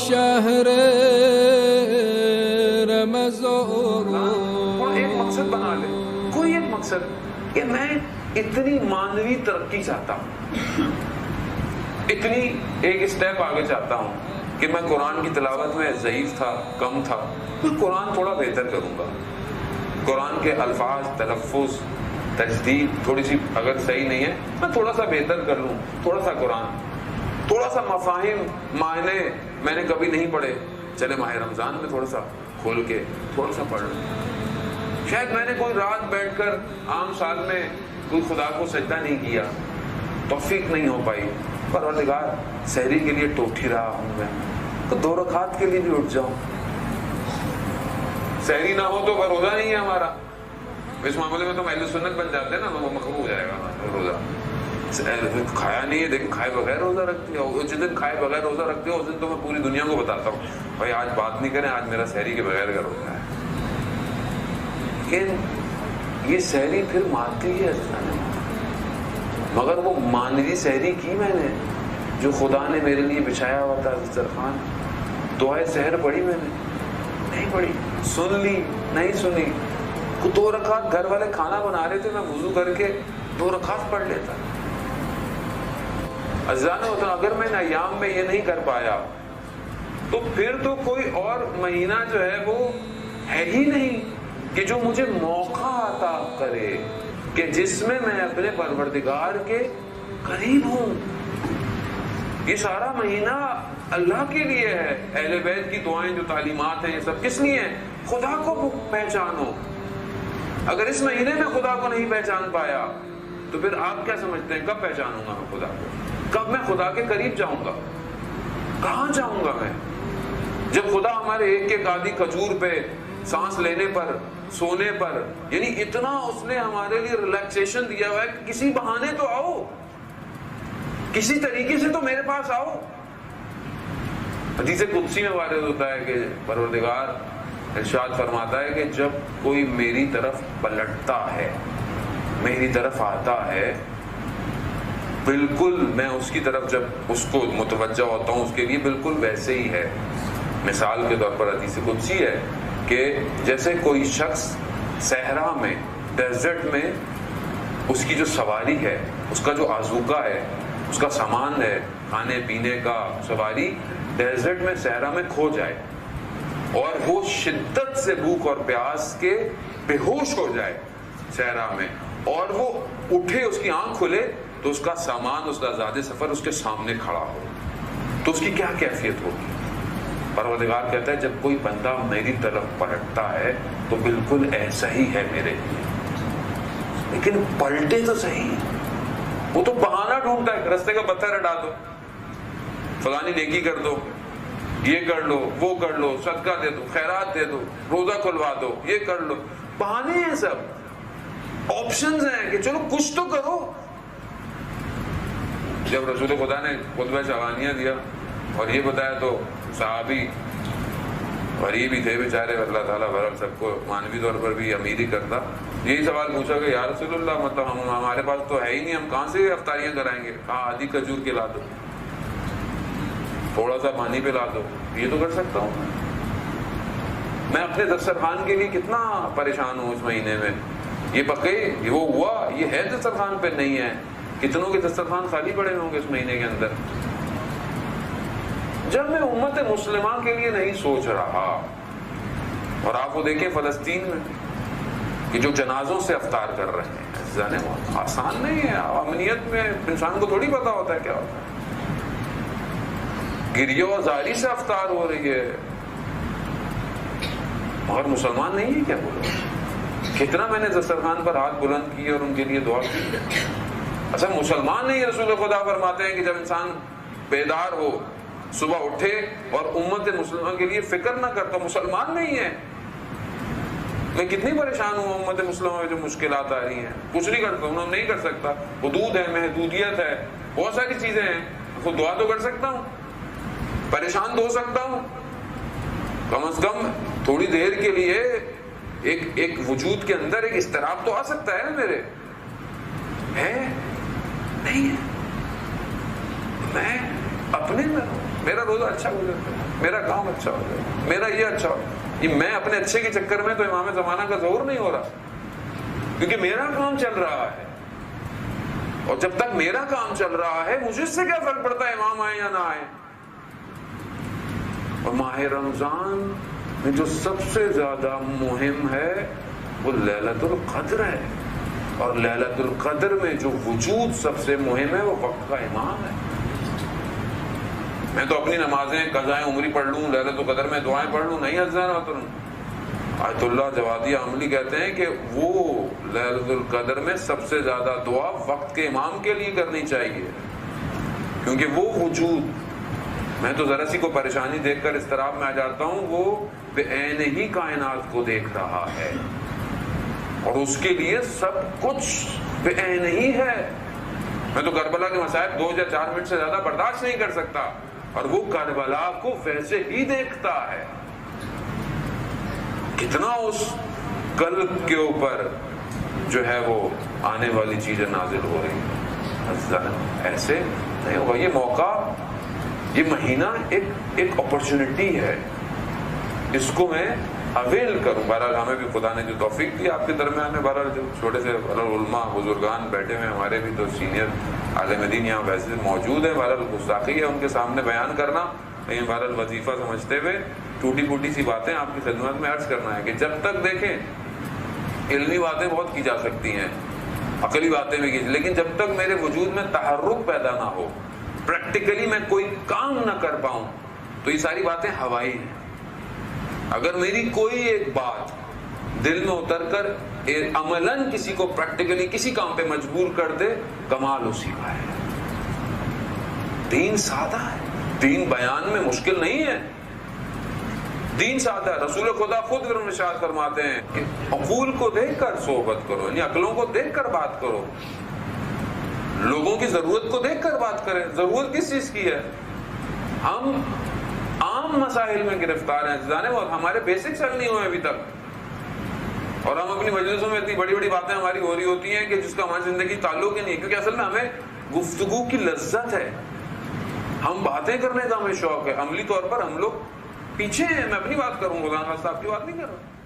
شهر رمضان. اور ایک مقصد بنا لے، کوئی ایک مقصد کہ میں اتنی مانوی ترقی چاہتا ہوں، اتنی ایک اسٹیپ آگے چاہتا ہوں کہ میں قرآن کی تلاوت میں ضعیف تھا، کم تھا، میں قرآن تھوڑا بہتر کروں گا. قرآن کے الفاظ، تلفظ، تجدید تھوڑی سی اگر صحیح نہیں ہے میں تھوڑا سا بہتر کر لوں. تھوڑا سا قرآن، تھوڑا سا مفاہیم، معنی میں نے کبھی نہیں پڑھے، چلے ماہ رمضان میں تھوڑا سا کھول کے تھوڑا سا پڑھ لوں. شاید میں نے کوئی رات بیٹھ کر عام سال میں کوئی خدا کو سجدہ نہیں کیا، توفیق نہیں ہو پائی. پروردگار سحری کے لیے ٹوٹھی رہا ہوں میں، تو 2 رکعت کے لیے بھی اٹھ جاؤں. سحری نہ ہو تو روزہ نہیں ہے ہمارا. اس معاملے میں تو اہل سنت بن جاتے ہیں نا، وہ مکروہ ہو جائے گا روزہ. کھایا نہیں ہے لیکن کھائے بغیر روزہ رکھتے ہو. جس دن کھائے بغیر روزہ رکھتے ہو اس دن تو میں پوری دنیا کو بتاتا ہوں بھائی آج بات نہیں کریں، آج میرا سحری کے بغیر کا روزہ ہے. لیکن یہ سحری پھر مارتی ہے مگر وہ مانوی سحری کی میں نے جو خدا نے میرے لیے بچھایا ہوا تھا دسترخوان. دعائے سحر پڑھی میں نے؟ نہیں پڑھی. سن لی؟ نہیں سنی. 2 رکعت گھر والے کھانا بنا رہے تھے، میں وضو کر کے 2 رکعت پڑھ لیتا. عزیزان ہوتا اگر میں ایام میں یہ نہیں کر پایا تو پھر تو کوئی اور مہینہ جو ہے وہ ہے ہی نہیں کہ جو مجھے موقع عطا کرے کہ جس میں میں اپنے پروردگار کے قریب ہوں. یہ سارا مہینہ اللہ کے لیے ہے. اہل بیت کی دعائیں جو تعلیمات ہیں یہ سب کس لیے ہیں؟ خدا کو پہچانو. اگر اس مہینے میں خدا کو نہیں پہچان پایا تو پھر آپ کیا سمجھتے ہیں کب پہچانوں گا میں خدا کو؟ کب میں خدا کے قریب جاؤں گا؟ کہاں جاؤں گا میں؟ جب خدا ہمارے ایک ایک آدھی کھجور پہ، سانس لینے پر، سونے پر، یعنی اتنا اس نے ہمارے لیے ریلیکسیشن دیا ہوا ہے کہ کسی بہانے تو آؤ، کسی طریقے سے تو میرے پاس آؤ. حدیث قدسی میں وارد ہوتا ہے کہ پروردگار ارشاد فرماتا ہے کہ جب کوئی میری طرف پلٹتا ہے، میری طرف آتا ہے، بالکل میں اس کی طرف جب اس کو متوجہ ہوتا ہوں اس کے لیے بالکل ویسے ہی ہے. مثال کے طور پر حدیث قدسی ہے کہ جیسے کوئی شخص صحرا میں، ڈیزرٹ میں، اس کی جو سواری ہے، اس کا جو آذوقہ ہے، اس کا سامان ہے، کھانے پینے کا، سواری ڈیزرٹ میں، صحرا میں کھو جائے اور وہ شدت سے بھوک اور پیاس کے بے ہوش ہو جائے صحرا میں، اور وہ اٹھے، اس کی آنکھ کھلے تو اس کا سامان، اس کا زاد سفر اس کے سامنے کھڑا ہو تو اس کی کیا کیفیت ہوگی؟ پروردگار کہتا ہے جب کوئی بندہ میری طرف پلٹتا ہے تو بالکل ایسا ہی ہے میرے لیے. لیکن پلٹے تو صحیح، وہ تو بہانہ ڈھونڈتا ہے، رستے کا پتھر ہٹا دو، فلانی نیکی کر دو، یہ کر لو، وہ کر لو، صدقہ دے دو، خیرات دے دو، روزہ کھلوا دو، یہ کر لو. بہانے ہیں سب، آپشنز ہیں کہ چلو کچھ تو کرو. جب رسول خدا نے خطبہ شعبانیہ دیا اور یہ بتایا تو صحابی غریب ہی تھے بیچارے، اللہ تعالیٰ برحم سب کو مانوی طور پر بھی امیر ہی کرتا، یہی سوال پوچھا کہ یا رسول اللہ مطلب ہمارے پاس تو ہے ہی نہیں، ہم کہاں سے افطاریاں کرائیں گے؟ کہا آدھی کھجور کے لا دو، تھوڑا سا پانی پہ لا دو. یہ تو کر سکتا ہوں میں. اپنے دسترخوان کے لیے کتنا پریشان ہوں اس مہینے میں. یہ پکے، وہ ہوا، یہ ہے دسترخوان پہ نہیں ہے. کتنوں کے دسترخوان خالی پڑے ہوں گے اس مہینے کے اندر. جب میں امت مسلمہ کے لیے نہیں سوچ رہا، اور آپ وہ دیکھیں فلسطین میں کہ جو جنازوں سے افطار کر رہے ہیں، آسان نہیں ہے. امنیت میں انسان کو تھوڑی پتا ہوتا ہے کیا ہوتا ہے. گریہ و زاری سے افطار ہو رہی ہے، مگر مسلمان نہیں ہے کیا بولو؟ کتنا میں نے دسترخوان پر ہاتھ بلند کیے اور ان کے لیے دعا کی. اچھا مسلمان نہیں. رسول خدا فرماتے ہیں کہ جب انسان بیدار ہو، صبح اٹھے اور امت مسلمہ کے لیے فکر نہ کرتا، مسلمان نہیں ہے. میں کتنی پریشان ہوں امت مسلمہ میں جو مشکلات آ رہی ہیں، کچھ نہیں کرتا ہوں، نہیں کر سکتا. حدود ہے، محدودیت ہے، بہت ساری چیزیں ہیں. خود دعا تو کر سکتا ہوں، پریشان تو ہو سکتا ہوں، کم از کم تھوڑی دیر کے لیے ایک وجود کے اندر ایک اضطراب تو آ سکتا ہے نا میرے. ہے نہیں ہے. میں اپنے میں میرا روزہ اچھا گزرتا ہے. میرا کام اچھا ہو جائے، میرا یہ اچھا ہو، یہ میں اپنے اچھے کے چکر میں تو امام زمانہ کا ظہور نہیں ہو رہا، کیونکہ میرا کام چل رہا ہے، اور جب تک میرا کام چل رہا ہے مجھے اس سے کیا فرق پڑتا ہے امام آئے یا نہ آئے۔ اور ماہ رمضان میں جو سب سے زیادہ مہم ہے وہ لیلۃ القدر ہے، اور لیلۃ القدر میں جو وجود سب سے مہم ہے وہ وقت کا امام ہے۔ میں تو اپنی نمازیں قضائیں عمری پڑھ لوں، لیلۃ القدر میں دعائیں پڑھ لوں، نہیں حضران محترم، آیت اللہ جوادی عملی کہتے ہیں کہ وہ لیلۃ القدر میں سب سے زیادہ دعا وقت کے امام کے لیے کرنی چاہیے، کیونکہ وہ وجود، میں تو ذرا سی کو پریشانی دیکھ کر اضطراب میں آ جاتا ہوں، وہ بے عین ہی کائنات کو دیکھ رہا ہے اور اس کے لیے سب کچھ بے عین ہی ہے۔ میں تو کربلا کے مصائب 2 یا 4 منٹ سے زیادہ برداشت نہیں کر سکتا، اور وہ کربلا کو ویسے ہی دیکھتا ہے۔ کتنا اس قلب کے اوپر جو ہے وہ آنے والی چیزیں نازل ہو رہی ہیں، ایسے نہیں ہوگا۔ یہ موقع، یہ مہینہ ایک اپرچونٹی ہے، اس کو میں اویل کروں۔ بہرحال ہمیں بھی خدا نے جو توفیق دی آپ کے درمیان میں، بہرحال جو چھوٹے سے علماء بزرگان بیٹھے ہوئے، ہمارے بھی تو سینئر عالم دین یہاں ویسے موجود ہیں، بہرحال گستاخی ہے ان کے سامنے بیان کرنا، لیکن بہرحال وظیفہ سمجھتے ہوئے ٹوٹی پھوٹی سی باتیں آپ کی خدمت میں عرض کرنا ہے کہ جب تک دیکھیں علمی باتیں بہت کی جا سکتی ہیں، عقلی باتیں بھی کی، لیکن جب تک میرے وجود میں تحرک پیدا نہ ہو، پریکٹیکلی میں کوئی کام نہ کر پاؤں، تو یہ ساری باتیں ہوائی ہیں۔ اگر میری کوئی ایک بات دل میں اتر کر عملاً کسی کو پریکٹیکلی کسی کام پہ مجبور کر دے، کمال اسی کا ہے۔ دین سادہ ہے، دین بیان میں مشکل نہیں ہے، دین سادہ ہے۔ رسول خدا خود ارشاد فرماتے ہیں کہ عقول کو دیکھ کر صحبت کرو، یعنی عقلوں کو دیکھ کر بات کرو، لوگوں کی ضرورت کو دیکھ کر بات کریں۔ ضرورت کس چیز کی ہے؟ ہم عام مسائل میں گرفتار ہیں، جانے وہ ہمارے بیسکس حل نہیں ہوئے ابھی تک، اور ہم اپنی مجلسوں میں اتنی بڑی بڑی باتیں ہماری ہو رہی ہوتی ہیں کہ جس کا ہماری زندگی تعلق ہی نہیں ہے، کیونکہ اصل میں ہمیں گفتگو کی لذت ہے، ہم باتیں کرنے کا ہمیں شوق ہے، عملی طور پر ہم لوگ پیچھے ہیں۔ میں اپنی بات کروں گا، آپ کی بات نہیں کر رہا۔